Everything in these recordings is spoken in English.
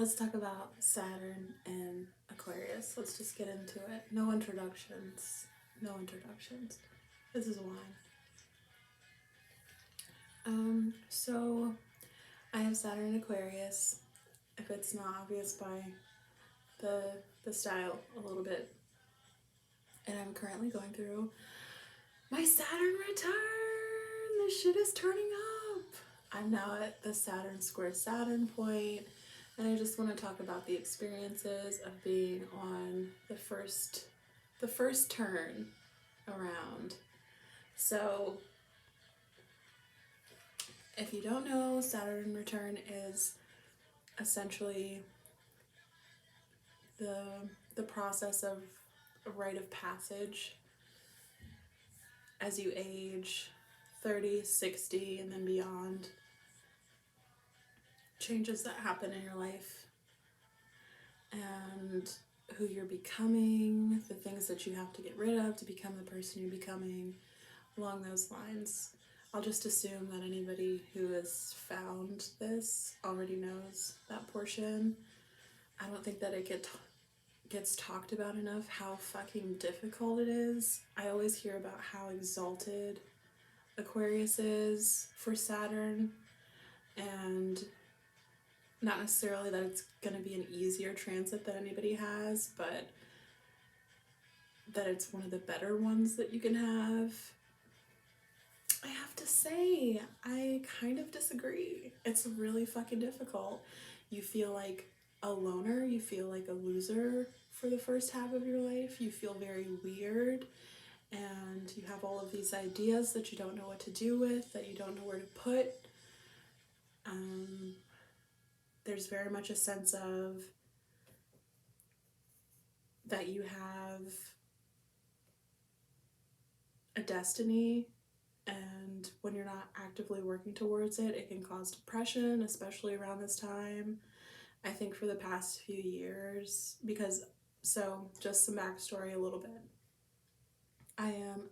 Let's talk about Saturn and Aquarius. Let's just get into it. No introductions. No introductions. This is why. So I have Saturn and Aquarius. If it's not obvious by the the style a little bit. And I'm currently going through my Saturn return. This shit is turning up. I'm now at the Saturn square Saturn point, and I just want to talk about the experiences of being on the first turn around. So, if you don't know, Saturn return is essentially the process of a rite of passage as you age 30, 60, and then beyond. Changes that happen in your life and who you're becoming, the things that you have to get rid of to become the person you're becoming, along those lines. I'll just assume that anybody who has found this already knows that portion. I don't think that it gets talked about enough how fucking difficult it is. I always hear about how exalted Aquarius is for Saturn, and not necessarily that it's going to be an easier transit than anybody has, but that it's one of the better ones that you can have. I have to say, I kind of disagree. It's really fucking difficult. You feel like a loner, you feel like a loser for the first half of your life. You feel very weird, and you have all of these ideas that you don't know what to do with, that you don't know where to put. There's very much a sense of that you have a destiny, and when you're not actively working towards it, it can cause depression, especially around this time. I think for the past few years, just some backstory a little bit. I am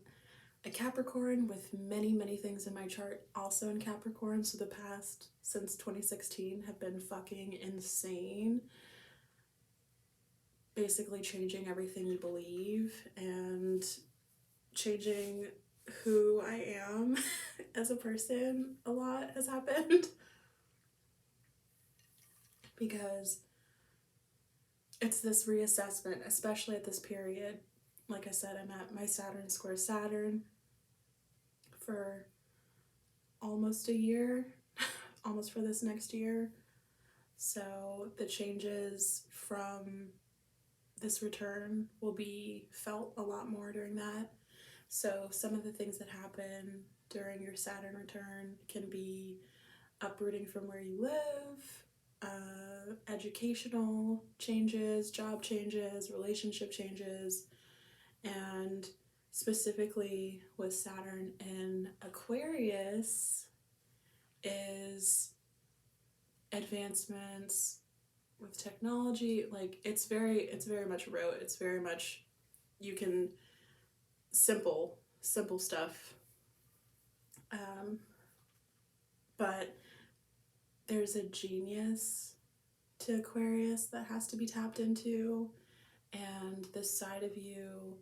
a Capricorn with many, many things in my chart also in Capricorn, so the past, since 2016, have been fucking insane. Basically changing everything you believe and changing who I am as a person. A lot has happened because it's this reassessment, especially at this period. Like I said, I'm at my Saturn square Saturn for almost a year, almost for this next year. So the changes from this return will be felt a lot more during that. So some of the things that happen during your Saturn return can be uprooting from where you live, educational changes, job changes, relationship changes, and specifically with Saturn in Aquarius is advancements with technology. Like it's very much rote. It's very much you can simple stuff. But there's a genius to Aquarius that has to be tapped into, and this side of you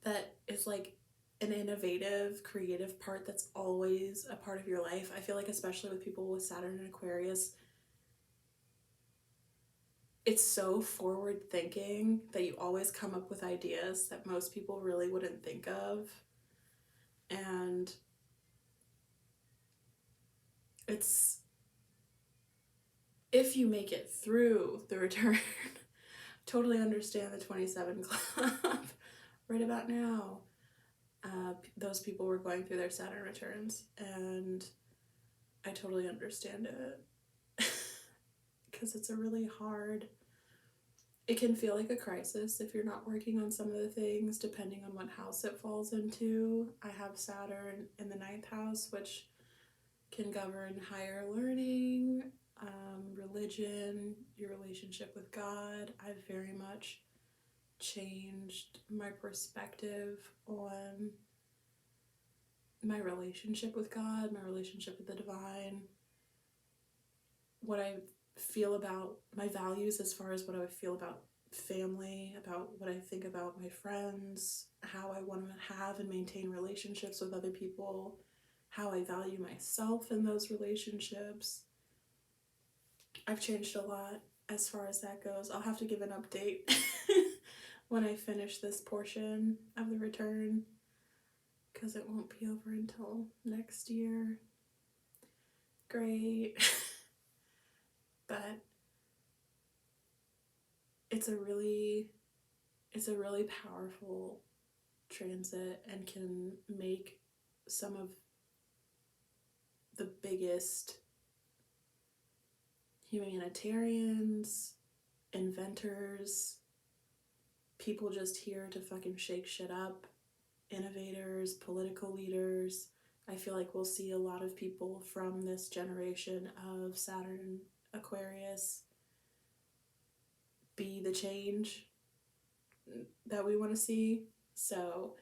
that is like an innovative, creative part that's always a part of your life. I feel like especially with people with Saturn and Aquarius, it's so forward thinking that you always come up with ideas that most people really wouldn't think of. And it's, if you make it through the return, totally understand the 27 Club right about now. Those people were going through their Saturn returns, and I totally understand it because it's a really hard, it can feel like a crisis if you're not working on some of the things depending on what house it falls into. I have Saturn in the 9th house, which can govern higher learning, religion, your relationship with God. I've very much changed my perspective on my relationship with God, my relationship with the divine, what I feel about my values as far as what I feel about family, about what I think about my friends, how I want to have and maintain relationships with other people, how I value myself in those relationships. I've changed a lot as far as that goes. I'll have to give an update when I finish this portion of the return, because it won't be over until next year. Great. But it's a really powerful transit and can make some of the biggest humanitarians, inventors, people just here to fucking shake shit up, innovators, political leaders. I feel like we'll see a lot of people from this generation of Saturn Aquarius be the change that we want to see. So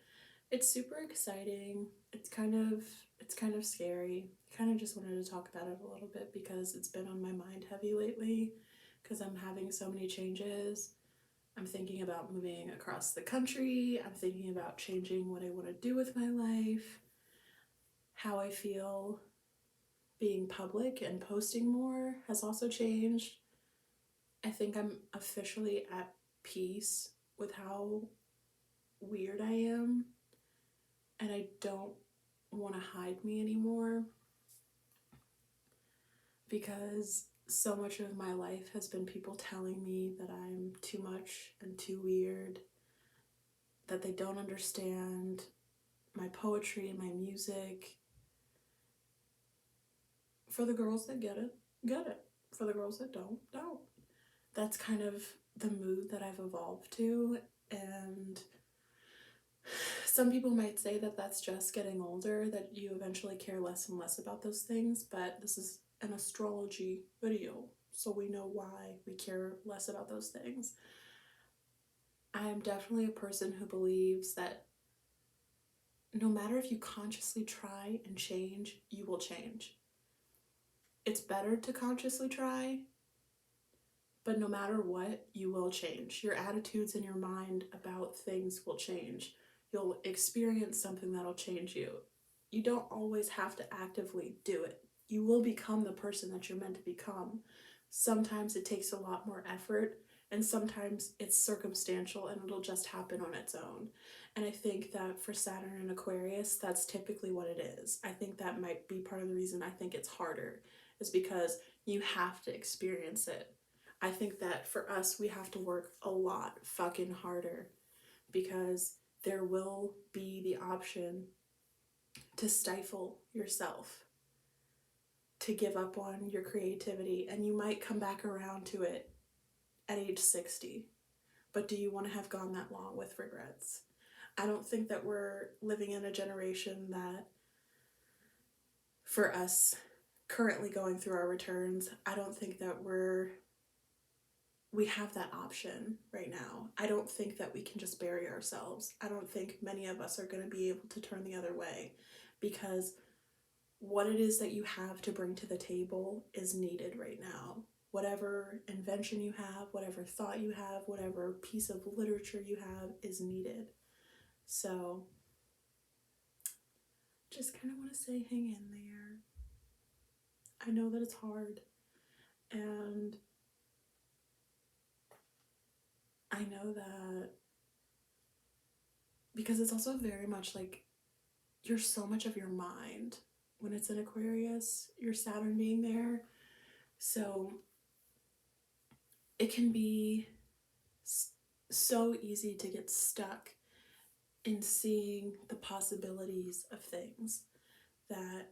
it's super exciting. It's kind of scary. I kind of just wanted to talk about it a little bit because it's been on my mind heavy lately, because I'm having so many changes. I'm thinking about moving across the country. I'm thinking about changing what I want to do with my life. How I feel being public and posting more has also changed. I think I'm officially at peace with how weird I am, and I don't want to hide me anymore, because so much of my life has been people telling me that I'm too much and too weird, that they don't understand my poetry and my music. For the girls that get it, get it. For the girls that don't, don't. That's kind of the mood that I've evolved to, and some people might say that that's just getting older, that you eventually care less and less about those things, but this is an astrology video, so we know why we care less about those things. I am definitely a person who believes that no matter if you consciously try and change, you will change. It's better to consciously try, but no matter what, you will change. Your attitudes and your mind about things will change. You'll experience something that'll change you. You don't always have to actively do it. You will become the person that you're meant to become. Sometimes it takes a lot more effort, and sometimes it's circumstantial and it'll just happen on its own. And I think that for Saturn and Aquarius, that's typically what it is. I think that might be part of the reason I think it's harder, is because you have to experience it. I think that for us, we have to work a lot fucking harder, because there will be the option to stifle yourself, to give up on your creativity, and you might come back around to it at age 60. But do you want to have gone that long with regrets? I don't think that we're living in a generation that, for us currently going through our returns, I don't think that we have that option right now. I don't think that we can just bury ourselves. I don't think many of us are going to be able to turn the other way, because what it is that you have to bring to the table is needed right now. Whatever invention you have, whatever thought you have, whatever piece of literature you have is needed. So just kind of want to say, hang in there. I know that it's hard, and I know that because it's also very much like you're so much of your mind when it's in Aquarius, your Saturn being there. So it can be so easy to get stuck in seeing the possibilities of things, that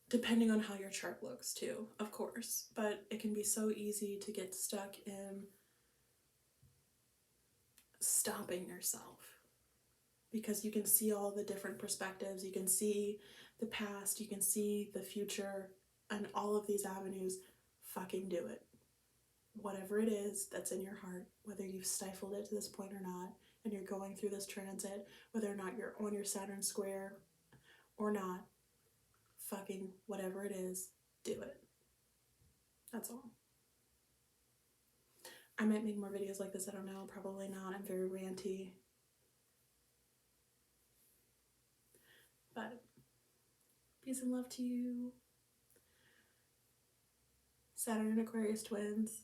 depending on how your chart looks too, of course, but it can be so easy to get stuck in stopping yourself, because you can see all the different perspectives, you can see the past, you can see the future, and all of these avenues. Fucking do it. Whatever it is that's in your heart, whether you've stifled it to this point or not, and you're going through this transit, whether or not you're on your Saturn square or not, fucking whatever it is, do it. That's all. I might make more videos like this, I don't know, probably not. I'm very ranty. But peace and love to you. Saturn and Aquarius twins.